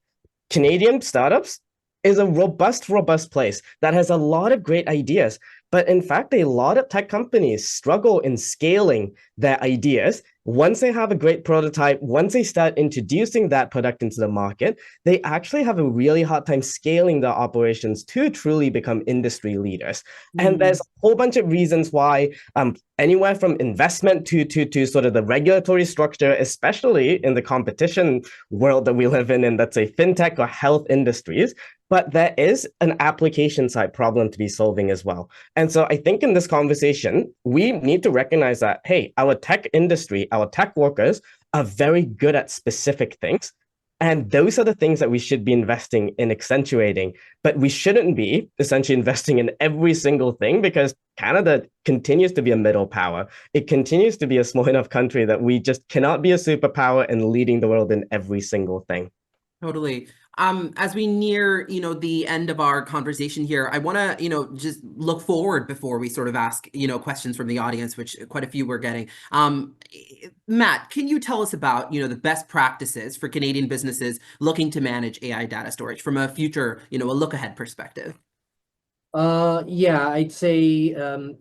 [SPEAKER 2] Canadian startups is a robust place that has a lot of great ideas. But in fact, a lot of tech companies struggle in scaling their ideas. Once they have a great prototype, once they start introducing that product into the market, they actually have a really hard time scaling their operations to truly become industry leaders. And there's a whole bunch of reasons why, anywhere from investment to sort of the regulatory structure, especially in the competition world that we live in, let's say fintech or health industries. But there is an application side problem to be solving as well. And so I think in this conversation, we need to recognize that, hey, our tech industry, our tech workers are very good at specific things. And those are the things that we should be investing in accentuating. But we shouldn't be essentially investing in every single thing, because Canada continues to be a middle power. It continues to be a small enough country that we just cannot be a superpower and leading the world in every single thing.
[SPEAKER 1] Totally. As we near, the end of our conversation here, I want to, just look forward before we sort of ask, questions from the audience, which quite a few we're getting. Matt, can you tell us about, the best practices for Canadian businesses looking to manage AI data storage from a future, a look ahead perspective?
[SPEAKER 4] Yeah, I'd say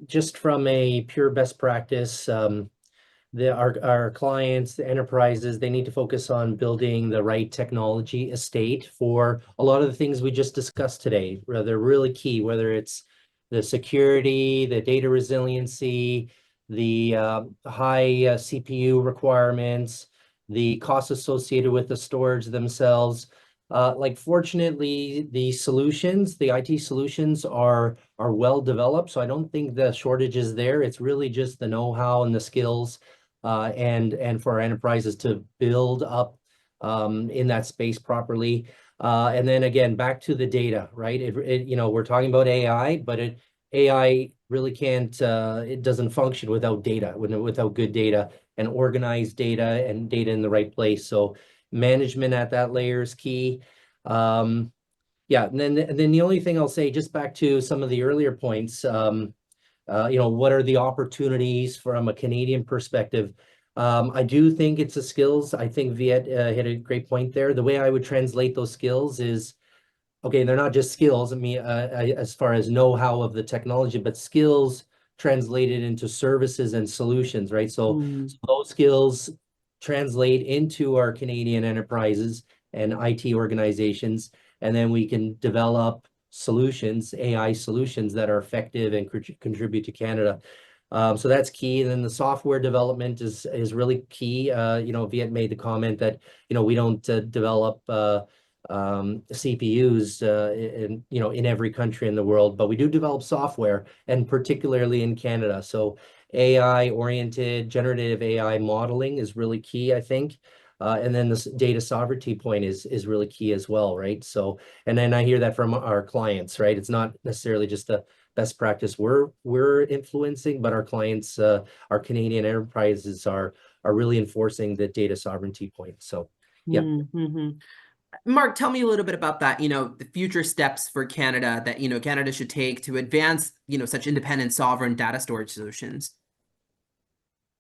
[SPEAKER 4] just from a pure best practice, our clients, the enterprises, they need to focus on building the right technology estate for a lot of the things we just discussed today. They're really key, whether it's the security, the data resiliency, the high CPU requirements, the costs associated with the storage themselves. Fortunately, the solutions, the IT solutions are well developed, so I don't think the shortage is there. It's really just the know-how and the skills, and for our enterprises to build up in that space properly. And then again, back to the data, right? We're talking about AI, but AI really can't, it doesn't function without data, without good data and organized data and data in the right place. So management at that layer is key. Yeah, and then the only thing I'll say, just back to some of the earlier points, what are the opportunities from a Canadian perspective? I do think it's the skills. I think Viet hit a great point there. The way I would translate those skills is, okay, they're not just skills, I mean, as far as know-how of the technology, but skills translated into services and solutions, right? So those skills translate into our Canadian enterprises and IT organizations, and then we can develop solutions, AI solutions that are effective and contribute to Canada. So that's key. And then the software development is really key. Viet made the comment that, we don't develop CPUs in every country in the world, but we do develop software, and particularly in Canada. So AI-oriented generative AI modeling is really key, I think. And then this data sovereignty point is really key as well, right? So, and then I hear that from our clients, right? It's not necessarily just a best practice we're influencing, but our clients, our Canadian enterprises are really enforcing the data sovereignty point. So, yeah.
[SPEAKER 1] Mark, tell me a little bit about that, the future steps for Canada that, Canada should take to advance, such independent sovereign data storage solutions.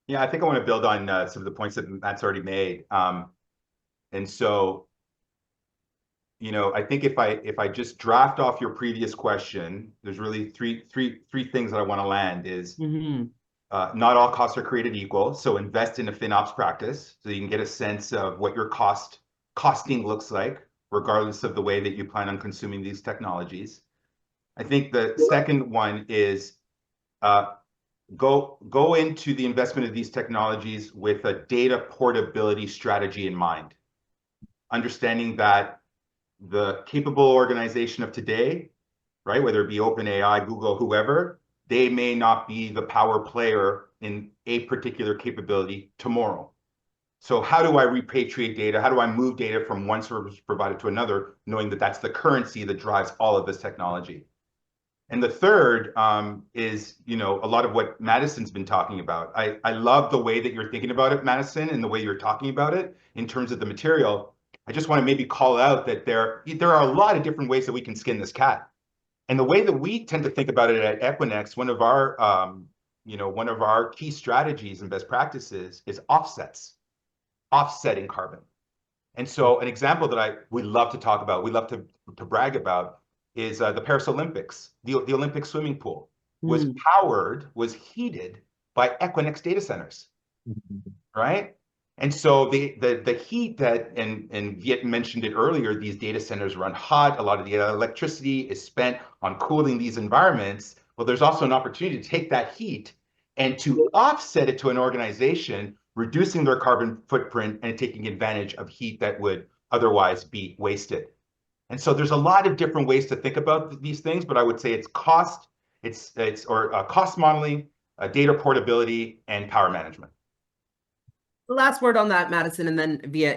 [SPEAKER 5] Yeah, I think I want to build on some of the points that Matt's already made. And so, I think if I just draft off your previous question, there's really three things that I want to land is not all costs are created equal. So invest in a FinOps practice so you can get a sense of what your costing looks like, regardless of the way that you plan on consuming these technologies. I think the second one is go into the investment of these technologies with a data portability strategy in mind, understanding that the capable organization of today, right, whether it be OpenAI, Google, whoever, they may not be the power player in a particular capability tomorrow. So how do I repatriate data? How do I move data from one service provider to another, knowing that that's the currency that drives all of this technology? And the third is, a lot of what Madison's been talking about. I love the way that you're thinking about it, Madison, and the way you're talking about it in terms of the material. I just want to maybe call out that there are a lot of different ways that we can skin this cat. And the way that we tend to think about it at Equinix, one of our key strategies and best practices is offsetting carbon. And so an example that we love to talk about, we love to brag about, is the Paris Olympics. The Olympic swimming pool was heated by Equinix data centers, right? And so the heat that, and Viet mentioned it earlier, these data centers run hot. A lot of the electricity is spent on cooling these environments. Well, there's also an opportunity to take that heat and to offset it to an organization, reducing their carbon footprint and taking advantage of heat that would otherwise be wasted. And so there's a lot of different ways to think about these things, but I would say it's cost modeling, data portability, and power management.
[SPEAKER 1] Last word on that, Madison, and then via,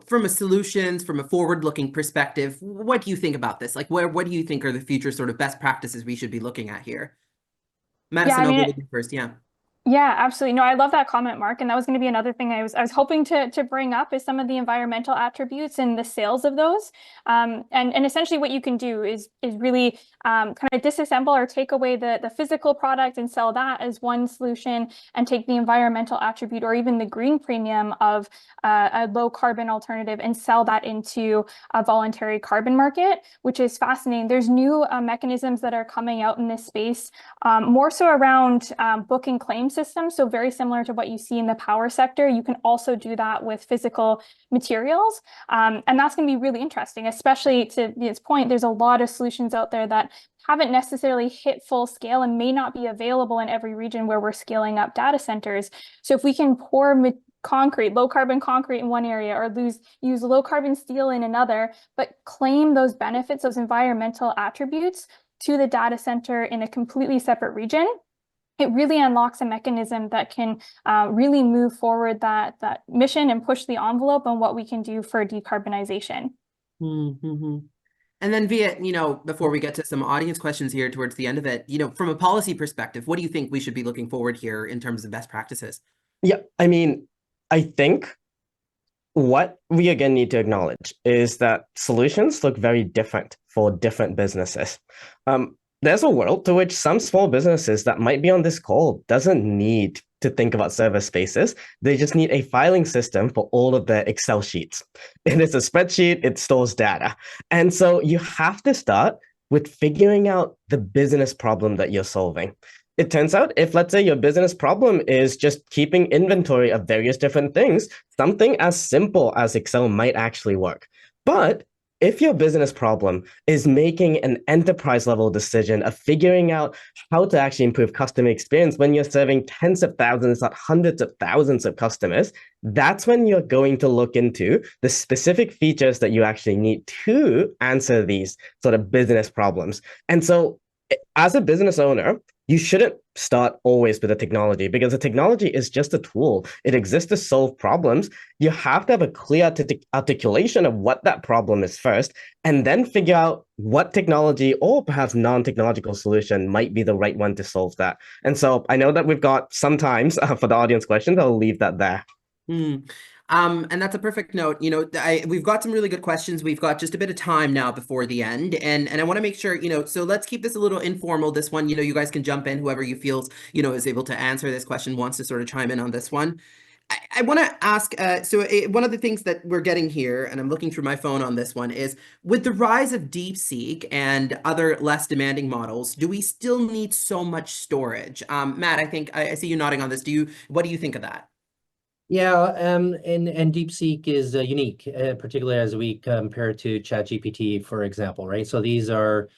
[SPEAKER 1] from from a forward-looking perspective, what do you think about this? Like, what do you think are the future sort of best practices we should be looking at here? Madison, I'll go with you first. Yeah.
[SPEAKER 3] Yeah, absolutely. No, I love that comment, Mark. And that was going to be another thing I was hoping to bring up is some of the environmental attributes and the sales of those. And essentially what you can do is really kind of disassemble or take away the physical product and sell that as one solution, and take the environmental attribute or even the green premium of a low carbon alternative and sell that into a voluntary carbon market, which is fascinating. There's new mechanisms that are coming out in this space, more so around book and claim systems. So very similar to what you see in the power sector, you can also do that with physical materials. And that's going to be really interesting, especially to this point, there's a lot of solutions out there that haven't necessarily hit full scale and may not be available in every region where we're scaling up data centers. So if we can pour low carbon concrete in one area, or use low carbon steel in another, but claim those benefits, those environmental attributes to the data center in a completely separate region, it really unlocks a mechanism that can really move forward that mission and push the envelope on what we can do for decarbonization.
[SPEAKER 1] Mm-hmm. And then Viet, before we get to some audience questions here towards the end of it, from a policy perspective, what do you think we should be looking forward here in terms of best practices?
[SPEAKER 2] Yeah, I mean, I think what we again need to acknowledge is that solutions look very different for different businesses. There's a world to which some small businesses that might be on this call doesn't need to think about server spaces. They just need a filing system for all of their Excel sheets. It is a spreadsheet, it stores data. And so you have to start with figuring out the business problem that you're solving. It turns out if, let's say, your business problem is just keeping inventory of various different things, something as simple as Excel might actually work. But if your business problem is making an enterprise level decision of figuring out how to actually improve customer experience when you're serving tens of thousands, not hundreds of thousands of customers, that's when you're going to look into the specific features that you actually need to answer these sort of business problems. And so as a business owner, you shouldn't start always with the technology, because the technology is just a tool. It exists to solve problems. You have to have a clear articulation of what that problem is first, and then figure out what technology or perhaps non-technological solution might be the right one to solve that. And so I know that we've got some times for the audience questions. I'll leave that there.
[SPEAKER 1] And that's a perfect note. We've got some really good questions. We've got just a bit of time now before the end. And I want to make sure, so let's keep this a little informal. This one, you guys can jump in, whoever you feels, is able to answer this question, wants to sort of chime in on this one. I want to ask, one of the things that we're getting here, and I'm looking through my phone on this one, is with the rise of DeepSeek and other less demanding models, do we still need so much storage? Matt, I think I see you nodding on this. What do you think of that?
[SPEAKER 4] Yeah, and DeepSeek is unique, particularly as we compare to ChatGPT, for example, right? So these are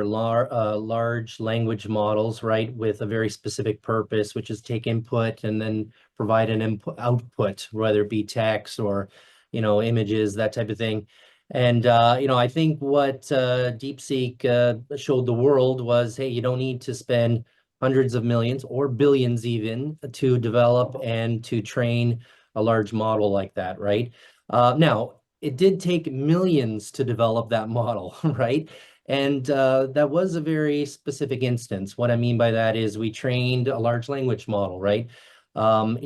[SPEAKER 4] large language models, right, with a very specific purpose, which is take input and then provide an output, whether it be text or, images, that type of thing. And, I think what DeepSeek showed the world was, hey, you don't need to spend hundreds of millions or billions even to develop and to train a large model like that, right? Now, it did take millions to develop that model, right? And that was a very specific instance. What I mean by that is we trained a large language model, right?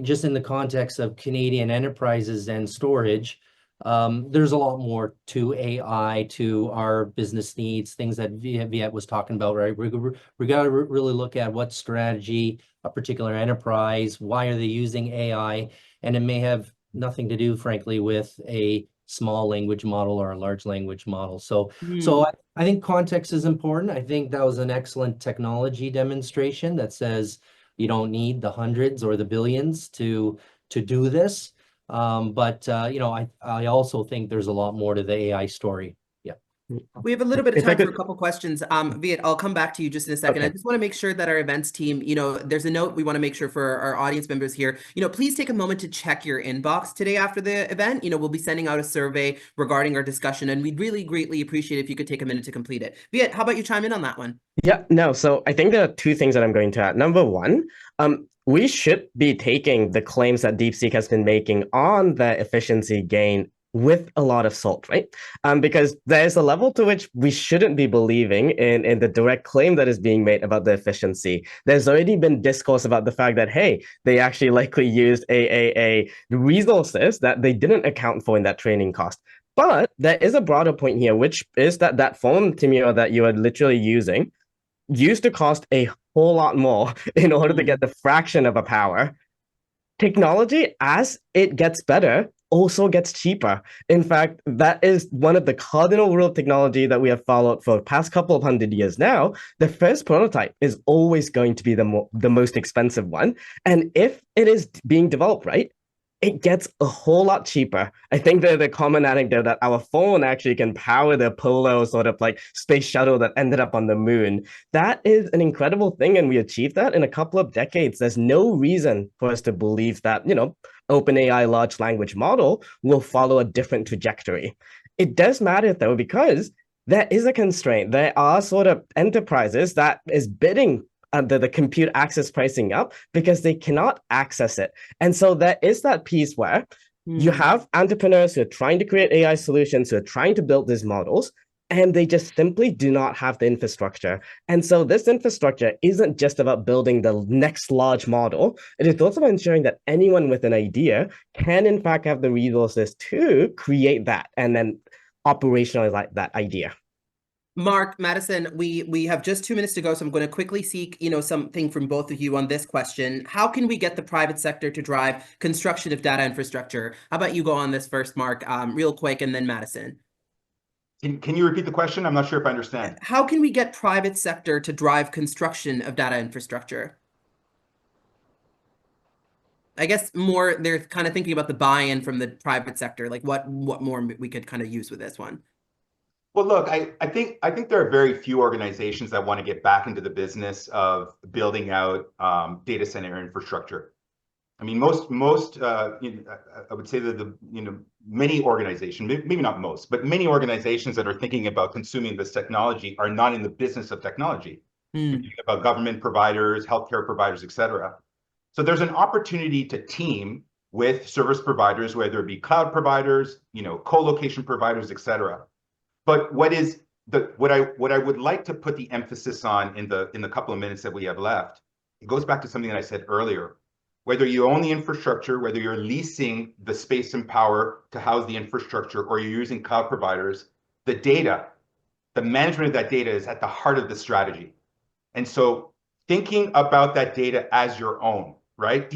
[SPEAKER 4] Just in the context of Canadian enterprises and storage, there's a lot more to AI, to our business needs, things that Viet was talking about, right? We got to really look at what strategy a particular enterprise, why are they using AI? And it may have nothing to do, frankly, with a small language model or a large language model. So I think context is important. I think that was an excellent technology demonstration that says you don't need the hundreds or the billions to do this. But you know, I also think there's a lot more to the AI story. Yeah.
[SPEAKER 1] We have a little bit of
[SPEAKER 2] If I
[SPEAKER 1] time for
[SPEAKER 2] could-
[SPEAKER 1] a couple questions. Viet, I'll come back to you just in a second. I
[SPEAKER 2] Okay.
[SPEAKER 1] just want to make sure that our events team, there's a note we want to make sure for our audience members here, please take a moment to check your inbox today after the event. We'll be sending out a survey regarding our discussion, and we'd really greatly appreciate if you could take a minute to complete it. Viet, how about you chime in on that one?
[SPEAKER 2] Yeah, no. So I think there are two things that I'm going to add. Number one, we should be taking the claims that DeepSeek has been making on the efficiency gain with a lot of salt, right? Because there's a level to which we shouldn't be believing in the direct claim that is being made about the efficiency. There's already been discourse about the fact that, hey, they actually likely used a resources that they didn't account for in that training cost. But there is a broader point here, which is that phone, Timur, that you are literally used to cost a whole lot more in order to get the fraction of a power. Technology, as it gets better, also gets cheaper. In fact, that is one of the cardinal rule of technology that we have followed for the past couple of 100 years now. The first prototype is always going to be the most expensive one. And if it is being developed right, it gets a whole lot cheaper. I think the common anecdote that our phone actually can power the Apollo sort of like space shuttle that ended up on the moon. That is an incredible thing, and we achieved that in a couple of decades. There's no reason for us to believe that, OpenAI large language model will follow a different trajectory. It does matter though, because there is a constraint. There are sort of enterprises that is bidding the compute access pricing up because they cannot access it. And so there is that piece where you have entrepreneurs who are trying to create AI solutions, who are trying to build these models, and they just simply do not have the infrastructure. And so this infrastructure isn't just about building the next large model. It is also about ensuring that anyone with an idea can in fact have the resources to create that and then operationalize that idea.
[SPEAKER 1] Mark, Madison, we have just 2 minutes to go, so I'm going to quickly seek, something from both of you on this question. How can we get the private sector to drive construction of data infrastructure? How about you go on this first, Mark, real quick, and then Madison.
[SPEAKER 5] Can you repeat the question? I'm not sure if I understand.
[SPEAKER 1] How can we get private sector to drive construction of data infrastructure? I guess more they're kind of thinking about the buy-in from the private sector, like what more we could kind of use with this one.
[SPEAKER 5] Well, look, I think there are very few organizations that want to get back into the business of building out data center infrastructure. I mean, most I would say that many organizations, maybe not most, but many organizations that are thinking about consuming this technology are not in the business of technology. You're thinking about government providers, healthcare providers, et cetera. So there's an opportunity to team with service providers, whether it be cloud providers, co-location providers, et cetera. But what I would like to put the emphasis on in the couple of minutes that we have left, it goes back to something that I said earlier. Whether you own the infrastructure, whether you're leasing the space and power to house the infrastructure, or you're using cloud providers, the data, the management of that data is at the heart of the strategy. And so thinking about that data as your own, right?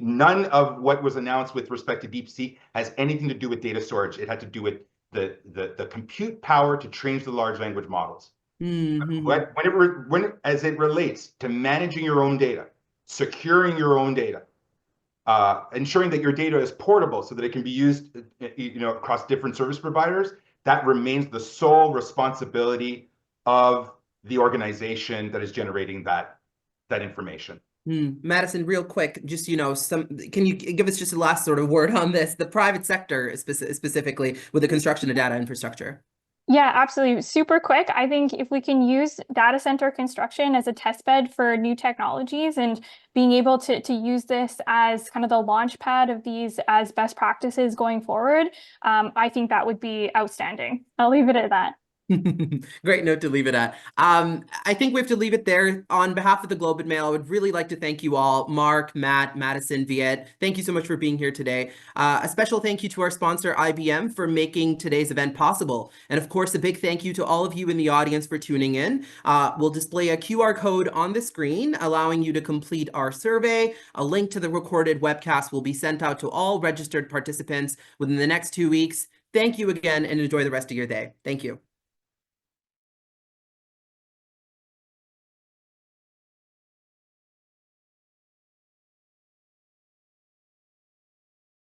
[SPEAKER 5] None of what was announced with respect to DeepSeek has anything to do with data storage. It had to do with the compute power to train the large language models. As it relates to managing your own data, securing your own data, ensuring that your data is portable so that it can be used across different service providers, that remains the sole responsibility of the organization that is generating that information.
[SPEAKER 1] Madison, real quick, just, can you give us just a last sort of word on this, the private sector specifically with the construction of data infrastructure?
[SPEAKER 3] Yeah, absolutely. Super quick. I think if we can use data center construction as a test bed for new technologies and being able to use this as kind of the launch pad of these as best practices going forward, I think that would be outstanding. I'll leave it at that.
[SPEAKER 1] Great note to leave it at. I think we have to leave it there. On behalf of the Globe and Mail, I would really like to thank you all, Mark, Matt, Madison, Viet. Thank you so much for being here today. A special thank you to our sponsor, IBM, for making today's event possible. And of course, a big thank you to all of you in the audience for tuning in. We'll display a QR code on the screen, allowing you to complete our survey. A link to the recorded webcast will be sent out to all registered participants within the next 2 weeks. Thank you again, and enjoy the rest of your day. Thank you.